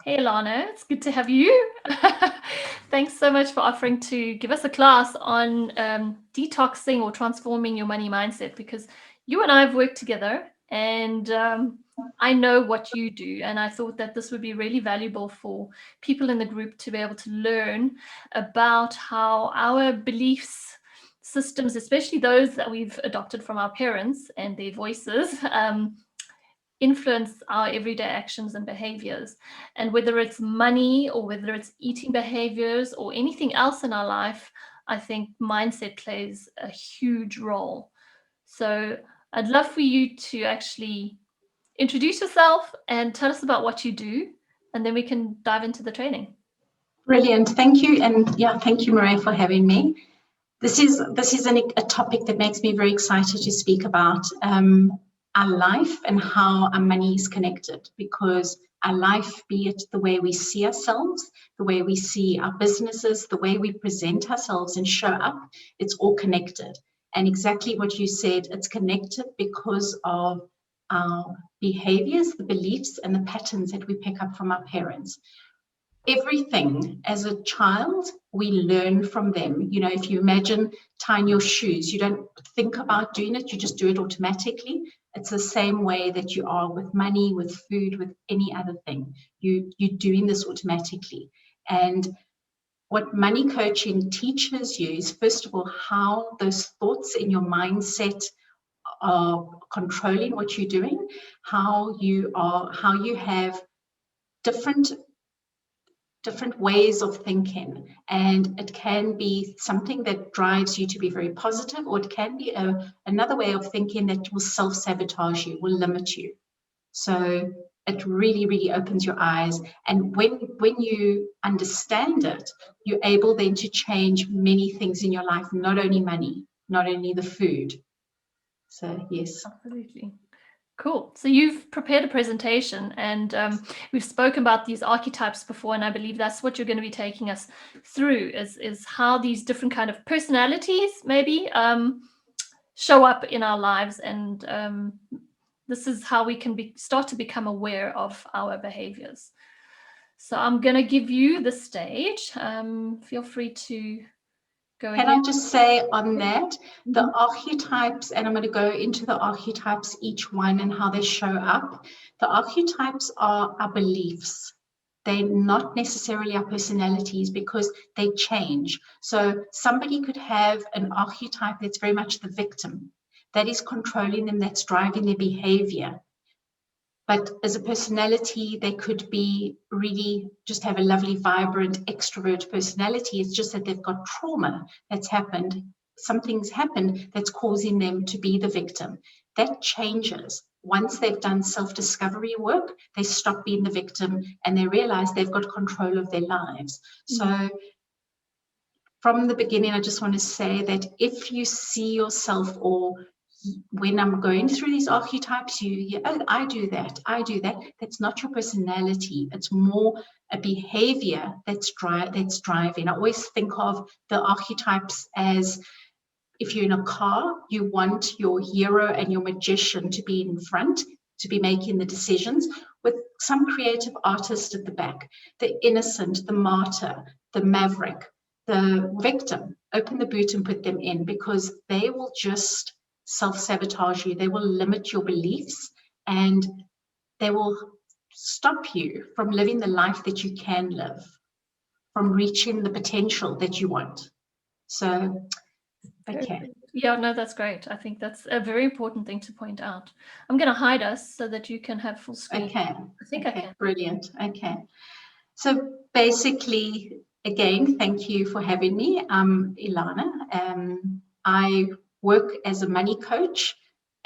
Hey Lana, it's good to have you. Thanks so much for offering to give us a class on detoxing or transforming your money mindset, because you and I have worked together, and I know what you do. And I thought that this would be really valuable for people in the group to be able to learn about how our beliefs systems, especially those that we've adopted from our parents and their voices, influence our everyday actions and behaviors. And whether it's money or whether it's eating behaviors or anything else in our life, I think mindset plays a huge role. So I'd love for you to actually introduce yourself and tell us about what you do, and then we can dive into the training. Brilliant. Thank you. And yeah, thank you, Mireille, for having me. This is a topic that makes me very excited to speak about our life and how our money is connected, because our life, be it the way we see ourselves, the way we see our businesses, the way we present ourselves and show up, it's all connected. And exactly what you said, it's connected because of our behaviors, the beliefs, and the patterns that we pick up from our parents. Everything as a child, we learn from them. You know, if you imagine tying your shoes, you don't think about doing it, you just do it automatically. It's the same way that you are with money, with food, with any other thing. You're doing this automatically. And what money coaching teaches you is, first of all, how those thoughts in your mindset are controlling what you're doing, how you have different ways of thinking, and it can be something that drives you to be very positive, or it can be another way of thinking that will self-sabotage you, will limit you. So it really, really opens your eyes, and when you understand it, you're able then to change many things in your life, not only money, not only the food. So yes. Absolutely. Cool. So you've prepared a presentation, and we've spoken about these archetypes before, and I believe that's what you're going to be taking us through, is how these different kind of personalities maybe show up in our lives, and this is how we can start to become aware of our behaviors. So I'm going to give you the stage. Feel free to go Can ahead. I just say on that, the archetypes, and I'm going to go into the archetypes, each one and how they show up. The archetypes are our beliefs. They're not necessarily our personalities, because they change. So somebody could have an archetype that's very much the victim, that is controlling them, that's driving their behavior. But as a personality, they could be really just have a lovely, vibrant, extrovert personality. It's just that they've got trauma that's happened. Something's happened that's causing them to be the victim. That changes. Once they've done self-discovery work, they stop being the victim and they realize they've got control of their lives. So from the beginning, I just want to say that if you see yourself, or when I'm going through these archetypes, oh, I do that, that's not your personality. It's more a behavior that's driving. I always think of the archetypes as, if you're in a car, you want your hero and your magician to be in front, to be making the decisions, with some creative artist at the back. The innocent, the martyr, the maverick, the victim. Open the boot and put them in, because they will just self-sabotage you. They will limit your beliefs, and they will stop you from living the life that you can live, from reaching the potential that you want. So, okay. Yeah, no, that's great. I think that's a very important thing to point out. I'm going to hide us so that you can have full screen. Okay. I think I can. Brilliant. Okay. So basically, again, thank you for having me. I'm Ilana. I work as a money coach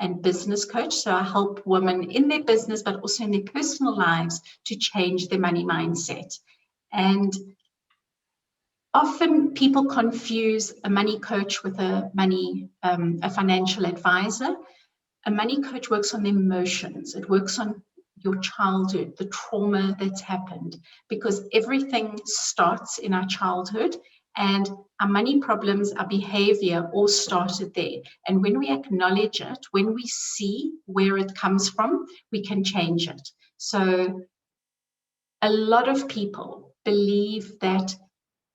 and business coach. So I help women in their business, but also in their personal lives, to change their money mindset. And often people confuse a money coach with a financial advisor. A money coach works on the emotions. It works on your childhood, the trauma that's happened, because everything starts in our childhood, and our money problems, our behavior all started there. And when we acknowledge it, when we see where it comes from, we can change it. So A lot of people believe that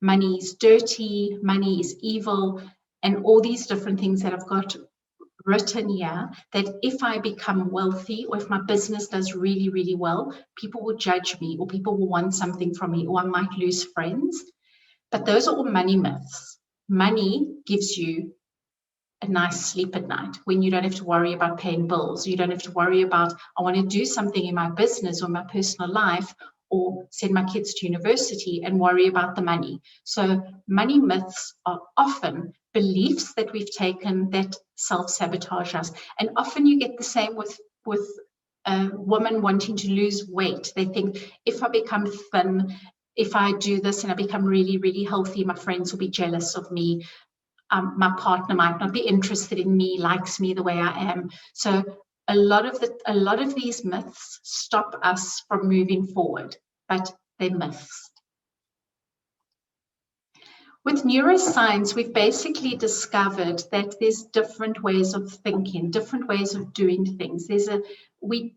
money is dirty, money is evil, and all these different things that I've got written here, that if I become wealthy or if my business does really, really well, people will judge me or people will want something from me or I might lose friends. But those are all money myths. Money gives you a nice sleep at night when you don't have to worry about paying bills. You don't have to worry about, I want to do something in my business or my personal life or send my kids to university and worry about the money. So money myths are often beliefs that we've taken that self-sabotage us. And often you get the same with a woman wanting to lose weight. They think, if I become thin, if I do this and I become really, really healthy, my friends will be jealous of me. My partner might not be interested in me, likes me the way I am. So a lot of these myths stop us from moving forward, but they're myths. With neuroscience, we've basically discovered that there's different ways of thinking, different ways of doing things. We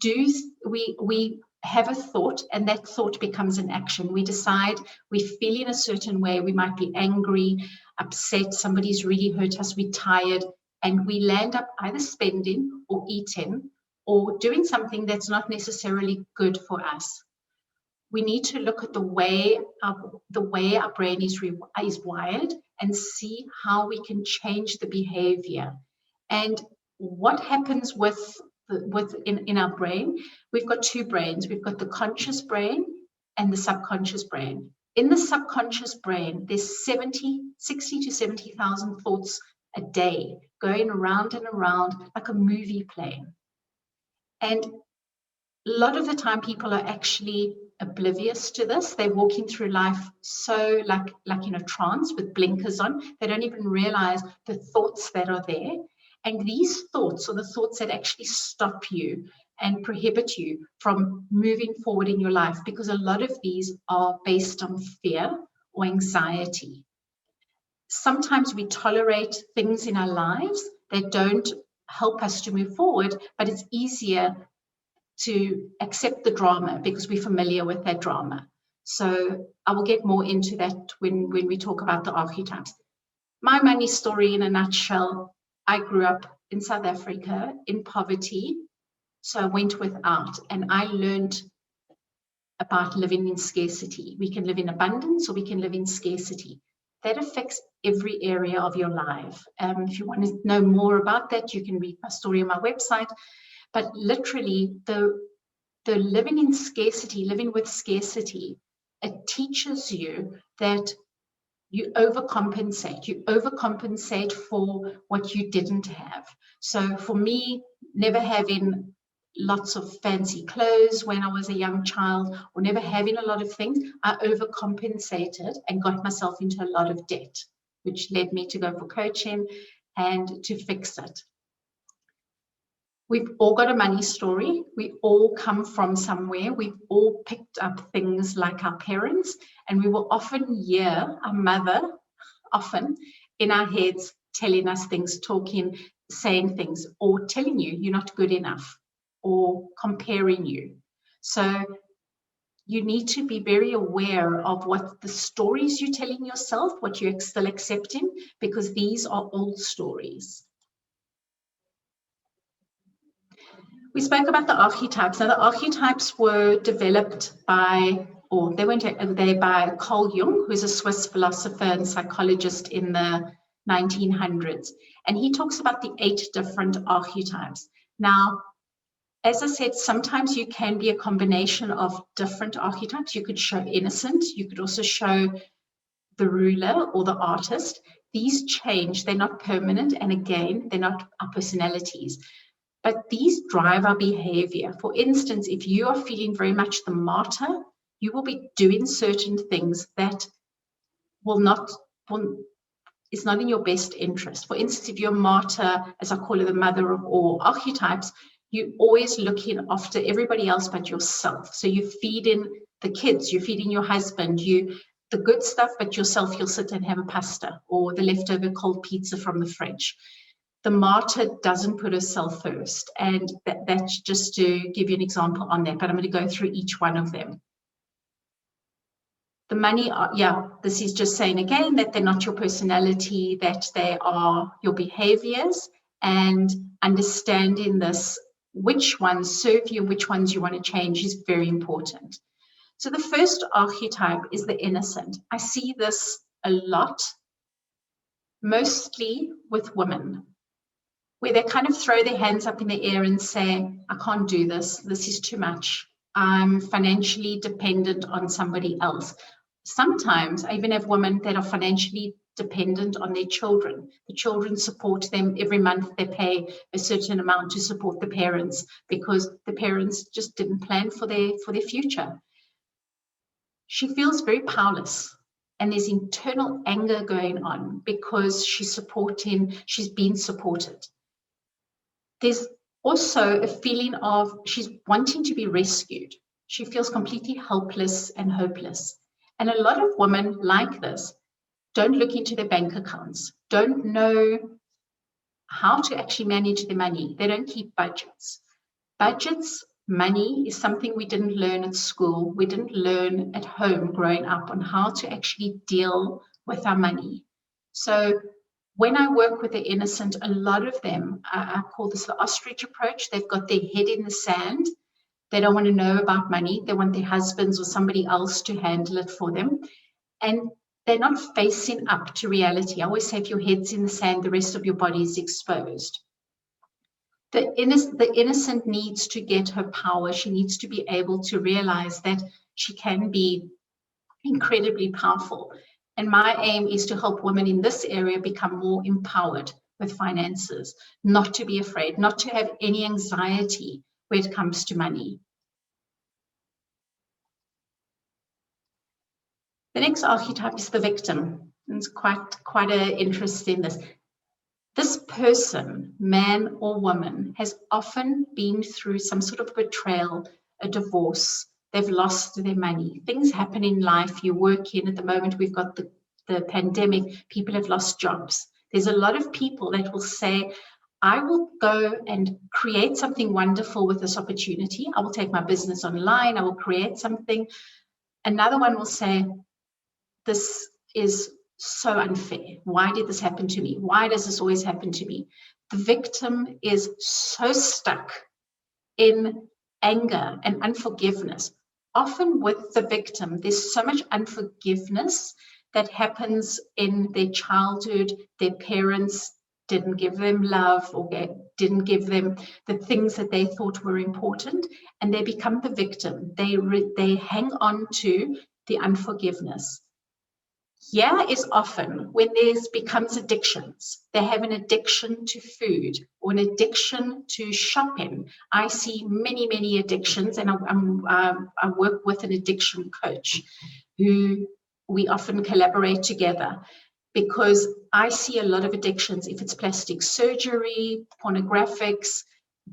have a thought, and that thought becomes an action. We decide, we feel in a certain way, we might be angry, upset, somebody's really hurt us, we're tired, and we land up either spending or eating or doing something that's not necessarily good for us. We need to look at the way our brain is wired and see how we can change the behavior. And what happens in our brain, we've got two brains. We've got the conscious brain and the subconscious brain. In the subconscious brain, there's 60 to 70,000 thoughts a day going around and around like a movie playing. And a lot of the time people are actually oblivious to this. They're walking through life so like in a trance with blinkers on. They don't even realize the thoughts that are there. And these thoughts are the thoughts that actually stop you and prohibit you from moving forward in your life, because a lot of these are based on fear or anxiety. Sometimes we tolerate things in our lives that don't help us to move forward, but it's easier to accept the drama because we're familiar with that drama. So I will get more into that when we talk about the archetypes. My money story in a nutshell, I grew up in South Africa in poverty. So I went without, and I learned about living in scarcity. We can live in abundance or we can live in scarcity. That affects every area of your life. If you want to know more about that, you can read my story on my website. But literally, the living in scarcity, living with scarcity, it teaches you that you overcompensate. You overcompensate for what you didn't have. So for me, never having lots of fancy clothes when I was a young child, or never having a lot of things, I overcompensated and got myself into a lot of debt, which led me to go for coaching and to fix it. We've all got a money story. We all come from somewhere. We've all picked up things like our parents, and we will often hear our mother, often in our heads, telling us things, talking, saying things, or telling you you're not good enough, or comparing you. So you need to be very aware of what the stories you're telling yourself, what you're still accepting, because these are old stories. We spoke about the archetypes. Now, the archetypes were developed by Carl Jung, who's a Swiss philosopher and psychologist in the 1900s. And he talks about the 8 different archetypes. Now, as I said, sometimes you can be a combination of different archetypes. You could show innocent. You could also show the ruler or the artist. These change. They're not permanent. And again, they're not our personalities. But these drive our behavior. For instance, if you are feeling very much the martyr, you will be doing certain things that is not in your best interest. For instance, if you're a martyr, as I call it, the mother of all archetypes, you're always looking after everybody else but yourself. So you're feeding the kids, you're feeding your husband, the good stuff, but yourself, you'll sit and have a pasta or the leftover cold pizza from the fridge. The martyr doesn't put herself first. And that's just to give you an example on that, but I'm going to go through each one of them. The money, this is just saying again that they're not your personality, that they are your behaviors, and understanding this, which ones serve you, which ones you want to change is very important. So the first archetype is the innocent. I see this a lot, mostly with women, where they kind of throw their hands up in the air and say, I can't do this. This is too much. I'm financially dependent on somebody else. Sometimes I even have women that are financially dependent on their children. The children support them every month. They pay a certain amount to support the parents because the parents just didn't plan for their future. She feels very powerless, and there's internal anger going on because she's been supported. There's also a feeling of she's wanting to be rescued. She feels completely helpless and hopeless. And a lot of women like this don't look into their bank accounts, don't know how to actually manage their money. They don't keep budgets. Money is something we didn't learn at school. We didn't learn at home growing up on how to actually deal with our money. So when I work with the innocent, a lot of them, I call this the ostrich approach. They've got their head in the sand. They don't want to know about money. They want their husbands or somebody else to handle it for them. And they're not facing up to reality. I always say if your head's in the sand, the rest of your body is exposed. The innocent needs to get her power. She needs to be able to realize that she can be incredibly powerful. And my aim is to help women in this area become more empowered with finances, not to be afraid, not to have any anxiety when it comes to money. The next archetype is the victim. It's quite an interest in this. This person, man or woman, has often been through some sort of betrayal, a divorce. They've lost their money. Things happen in life. You work in, at the moment, we've got the pandemic. People have lost jobs. There's a lot of people that will say, I will go and create something wonderful with this opportunity. I will take my business online. I will create something. Another one will say, this is so unfair. Why did this happen to me? Why does this always happen to me? The victim is so stuck in anger and unforgiveness. Often with the victim, there's so much unforgiveness that happens in their childhood. Their parents didn't give them love or didn't give them the things that they thought were important, and they become the victim. They hang on to the unforgiveness. Here is often when there's becomes addictions. They have an addiction to food or an addiction to shopping. I see many addictions, and I work with an addiction coach who we often collaborate together, because I see a lot of addictions. If it's plastic surgery, pornographics,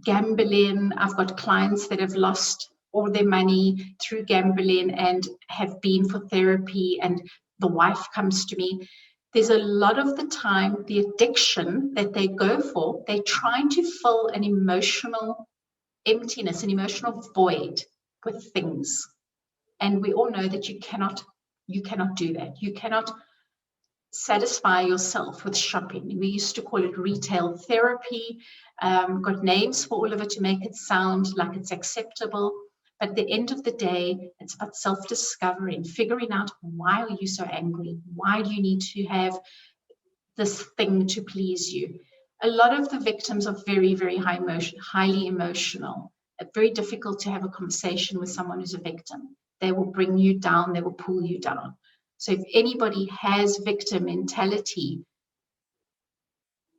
gambling, I've got clients that have lost all their money through gambling and have been for therapy, and the wife comes to me. There's a lot of the time, the addiction that they go for, they're trying to fill an emotional emptiness, an emotional void with things. And we all know that you cannot do that. You cannot satisfy yourself with shopping. We used to call it retail therapy. Got names for all of it to make it sound like it's acceptable. But at the end of the day, it's about self-discovery and figuring out, why are you so angry? Why do you need to have this thing to please you? A lot of the victims are very highly emotional. It's very difficult to have a conversation with someone who's a victim. They will bring you down. They will pull you down. So if anybody has victim mentality,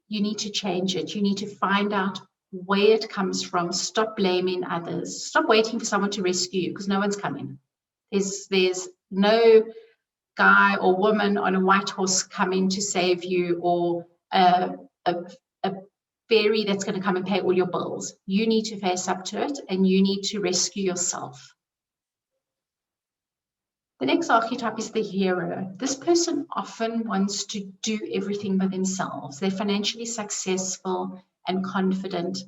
you need to change it. You need to find out where it comes from. Stop blaming others. Stop waiting for someone to rescue you, because no one's coming. There's no guy or woman on a white horse coming to save you, or a fairy that's going to come and pay all your bills. You need to face up to it, and you need to rescue yourself. The next archetype is the hero. This person often wants to do everything by themselves. They're financially successful and confident,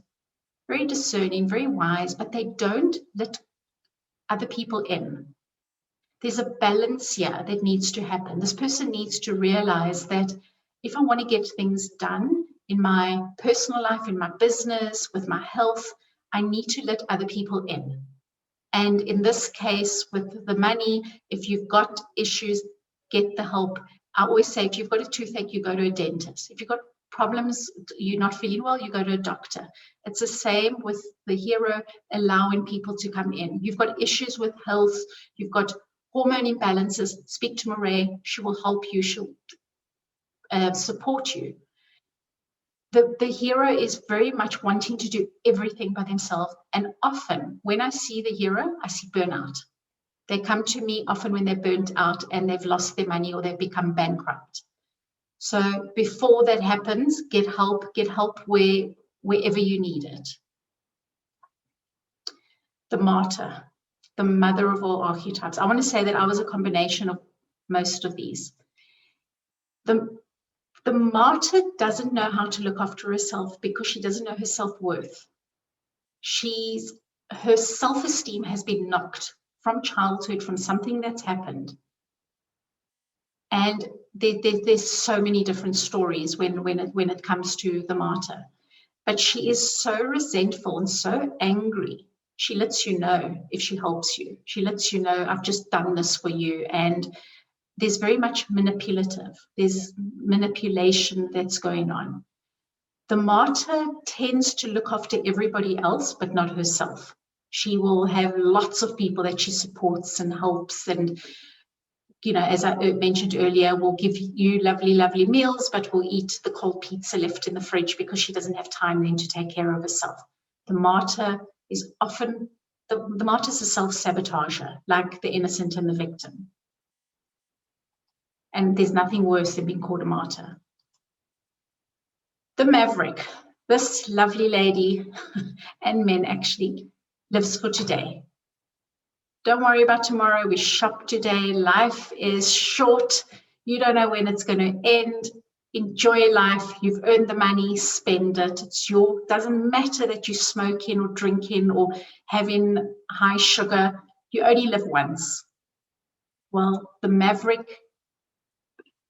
very discerning, very wise, but they don't let other people in. there's a balance here that needs to happen. This person needs to realize that if I want to get things done in my personal life, in my business, with my health, I need to let other people in. And in this case, with the money, if you've got issues, get the help. I always say, if you've got a toothache, you go to a dentist. If you've got problems, you're not feeling well, you go to a doctor. It's the same with the hero, allowing people to come in. You've got issues with health, you've got hormone imbalances, speak to Mireille, she will help you, she'll support you. The hero is very much wanting to do everything by themselves. And often when I see the hero, I see burnout. They come to me often when they're burnt out and they've lost their money or they've become bankrupt. So before that happens, get help wherever you need it. The martyr, the mother of all archetypes. I want to say that I was a combination of most of these. The martyr doesn't know how to look after herself because she doesn't know her self-worth. Her self-esteem has been knocked from childhood, from something that's happened. And there's so many different stories when it comes to the martyr. But she is so resentful and so angry. She lets you know if she helps you. She lets you know, I've just done this for you. And there's very much manipulative. There's manipulation that's going on. The martyr tends to look after everybody else, but not herself. She will have lots of people that she supports and helps. And, you know, as I mentioned earlier, will give you lovely, lovely meals, but will eat the cold pizza left in the fridge because she doesn't have time then to take care of herself. The martyr is often, the martyr is a self-sabotager, like the innocent and the victim. And there's nothing worse than being called a martyr. The Maverick, this lovely lady and men actually lives for today. Don't worry about tomorrow. We shop today. Life is short. You don't know when it's going to end. Enjoy life. You've earned the money. Spend it. It's your. Doesn't matter that you're smoking or drinking or having high sugar. You only live once. Well, the Maverick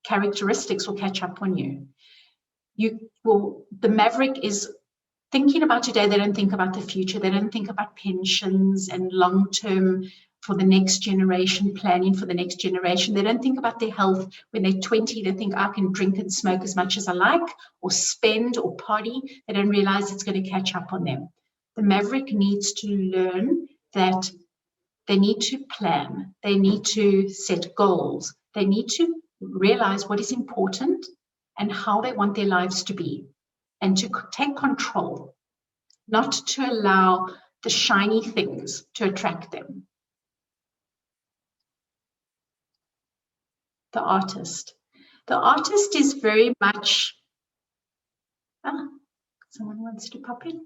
characteristics will catch up on you. The Maverick is thinking about today. They don't think about the future. They don't think about pensions and long-term for the next generation, planning for the next generation. They don't think about their health. When they're 20, they think, I can drink and smoke as much as I like, or spend or party. They don't realize it's going to catch up on them. The Maverick needs to learn that they need to plan. They need to set goals. They need to realize what is important and how they want their lives to be, and to take control, not to allow the shiny things to attract them. The artist. The artist is very much, someone wants to pop in.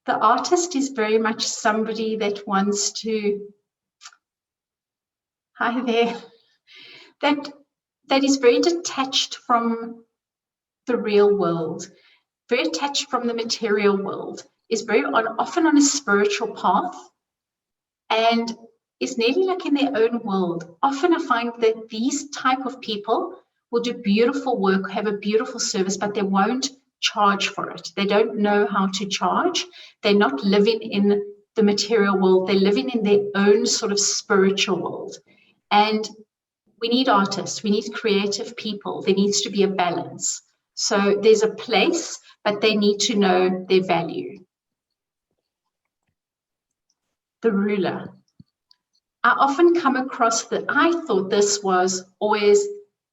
The artist is very much somebody that wants to, hi there, that is very detached from the real world, very attached from the material world, is very often on a spiritual path, and is nearly like in their own world. Often I find that these type of people will do beautiful work, have a beautiful service, but they won't charge for it. They don't know how to charge. They're not living in the material world. They're living in their own sort of spiritual world. And we need artists, we need creative people. There needs to be a balance. So there's a place, but they need to know their value. The ruler. I often come across that. I thought this was always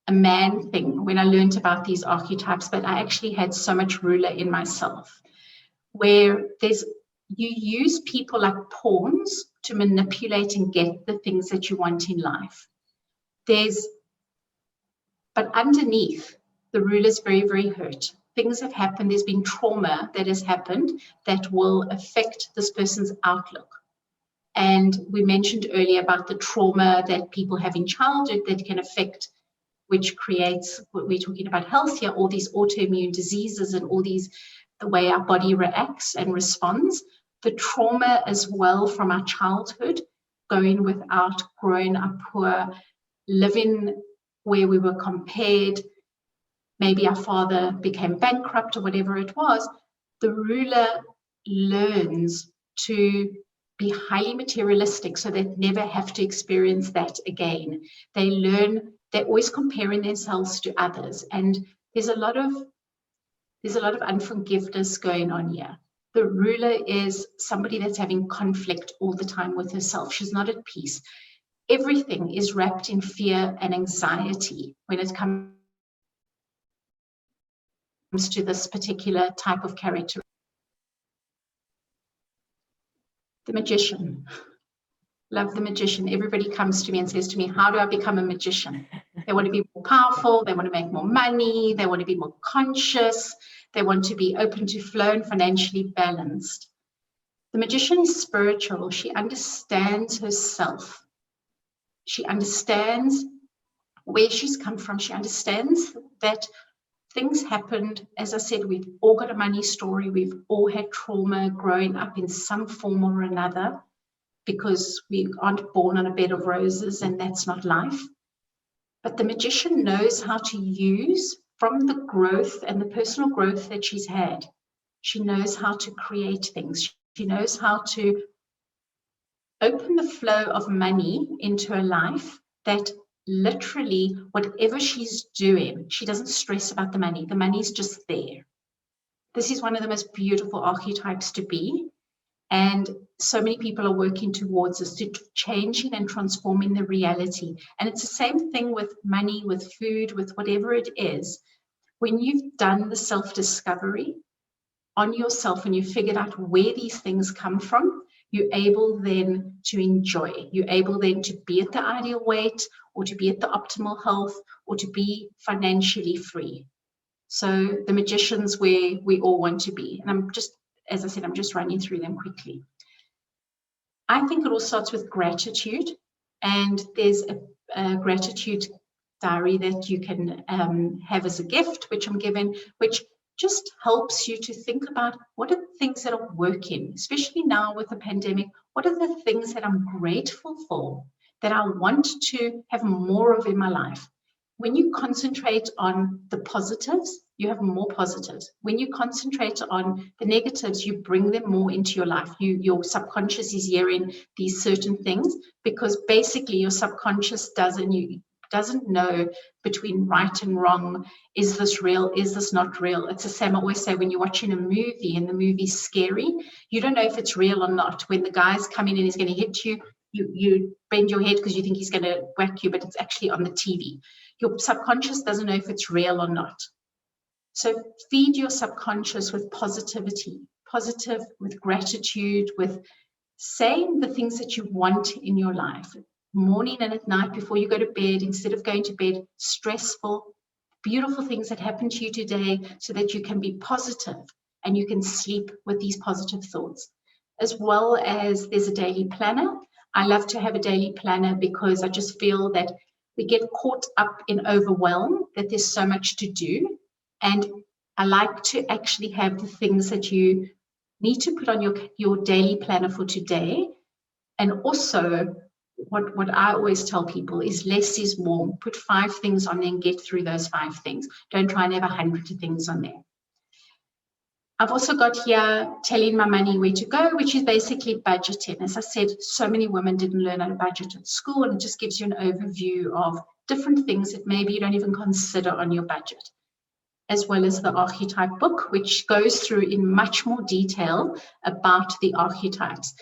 a man thing when I learned about these archetypes, but I actually had so much ruler in myself, where you use people like pawns to manipulate and get the things that you want in life. But underneath, the ruler's very, very hurt. Things have happened. There's been trauma that has happened that will affect this person's outlook. And we mentioned earlier about the trauma that people have in childhood that can affect, which creates what we're talking about health here, all these autoimmune diseases and all these, the way our body reacts and responds. The trauma as well from our childhood going without, growing up poor, living where we were compared, maybe our father became bankrupt or whatever it was, the ruler learns to be highly materialistic so they never have to experience that again. They learn, they're always comparing themselves to others. And there's a lot of unforgiveness going on here. The ruler is somebody that's having conflict all the time with herself. She's not at peace. Everything is wrapped in fear and anxiety when it comes to this particular type of character. The magician. Love the magician. Everybody comes to me and says to me, how do I become a magician? They want to be more powerful. They want to make more money. They want to be more conscious. They want to be open to flow and financially balanced. The magician is spiritual. She understands herself. She understands where she's come from. She understands that things happened. As I said, we've all got a money story. We've all had trauma growing up in some form or another, because we aren't born on a bed of roses, and that's not life. But the magician knows how to use, from the growth and the personal growth that she's had, she knows how to create things. She knows how to open the flow of money into her life, that literally whatever she's doing, she doesn't stress about the money. The money's just there. This is one of the most beautiful archetypes to be. And so many people are working towards this, to changing and transforming the reality. And it's the same thing with money, with food, with whatever it is. When you've done the self-discovery on yourself and you figured out where these things come from, you're able then to enjoy. You're able then to be at the ideal weight, or to be at the optimal health, or to be financially free. So the magician's where we all want to be. And as I said, I'm just running through them quickly. I think it all starts with gratitude, and there's a gratitude diary that you can have as a gift, which I'm given, which just helps you to think about what are the things that are working, especially now with the pandemic. What are the things that I'm grateful for, that I want to have more of in my life? When you concentrate on the positives, you have more positives. When you concentrate on the negatives, you bring them more into your life. Your subconscious is hearing these certain things, because basically your subconscious doesn't know between right and wrong. Is this real? Is this not real? It's the same I always say when you're watching a movie and the movie's scary, you don't know if it's real or not. When the guy's coming in, he's going to hit you, you bend your head because you think he's going to whack you, but it's actually on the TV. Your subconscious doesn't know if it's real or not. So feed your subconscious with positivity, positive, with gratitude, with saying the things that you want in your life, morning and at night before you go to bed, instead of going to bed stressful, beautiful things that happen to you today, so that you can be positive and you can sleep with these positive thoughts. As well as there's a daily planner. I love to have a daily planner because I just feel that we get caught up in overwhelm, that there's so much to do. And I like to actually have the things that you need to put on your daily planner for today. And also, what I always tell people is less is more. Put 5 things on there and get through those 5 things. Don't try and have 100 things on there. I've also got here telling my money where to go, which is basically budgeting. As I said, so many women didn't learn how to budget at school, and it just gives you an overview of different things that maybe you don't even consider on your budget. As well as the archetype book, which goes through in much more detail about the archetypes.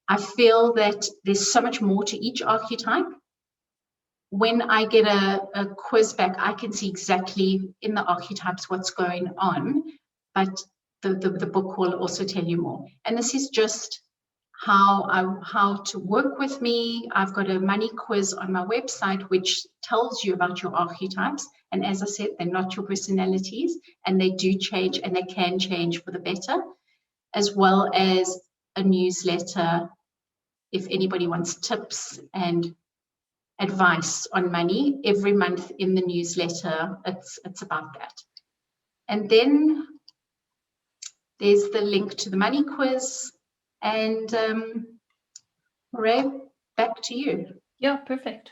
I feel that there's so much more to each archetype. When I get a quiz back, I can see exactly in the archetypes what's going on, but the book will also tell you more. And this is just how to work with me. I've got a money quiz on my website which tells you about your archetypes. And as I said, they're not your personalities, and they do change, and they can change for the better, as well as a newsletter if anybody wants tips and advice on money. Every month in the newsletter, it's about that. And then there's the link to the money quiz. And Mireille, back to you. Yeah, perfect.